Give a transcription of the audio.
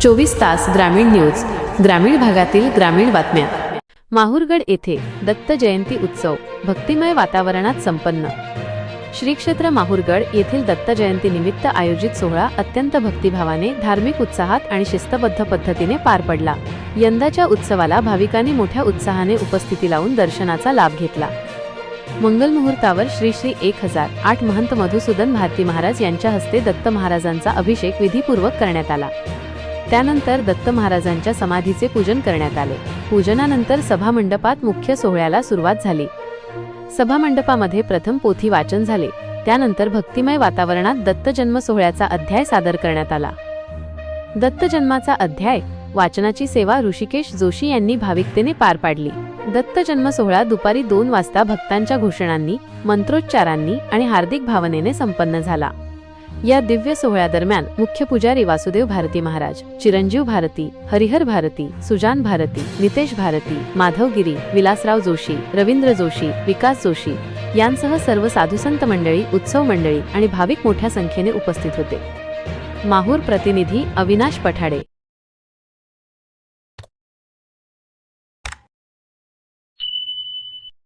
24 तास ग्रामीण न्यूज, ग्रामीण भागातील ग्रामीण बातम्या। माहूरगड येथे दत्त जयंती उत्सव भक्तिमय वातावरणात संपन्न। श्री क्षेत्र माहूरगड येथील दत्त जयंती निमित्त आयोजित सोहळा अत्यंत भक्तिभावाने, धार्मिक उत्साहात आणि शिस्तबद्ध पद्धतीने पार पडला। यंदाच्या उत्सवाला भाविकांनी मोठ्या उत्साहाने उपस्थिती लावून दर्शनाचा लाभ घेतला। मंगल मुहूर्तावर श्री 1008 महंत मधुसूदन भारती महाराज यांच्या हस्ते दत्त महाराजांचा अभिषेक विधीपूर्वक करण्यात आला। त्यानंतर दत्त महाराजांच्या समाधीचे पूजन करण्यात आले। पूजनानंतर सभामंडपात मुख्य सोहळ्याला सुरुवात झाली। सभामंडपामध्ये प्रथम पोथी वाचन झाले। त्यानंतर भक्तिमय वातावरणात दत्त जन्म सोहळ्याचा अध्याय सादर करण्यात आला। दत्त जन्माचा अध्याय वाचनाची सेवा ऋषिकेश जोशी यांनी भाविकतेने पार पाडली। दत्त जन्म सोहळा दुपारी 2 वाजता भक्तांच्या घोषणांनी, मंत्रोच्चारांनी आणि हार्दिक भावनेने संपन्न झाला। या दिव्य सोहळ्यादरम्यान मुख्य पुजारी वासुदेव भारती महाराज, चिरंजीव भारती, हरिहर भारती, सुजान भारती, नितेश भारती, माधव गिरी, विलासराव जोशी, रवींद्र जोशी, विकास जोशी यांसह सर्व साधुसंत मंडळी, उत्सव मंडळी आणि भाविक मोठ्या संख्येने उपस्थित होते। माहूर प्रतिनिधी अविनाश पठाडे।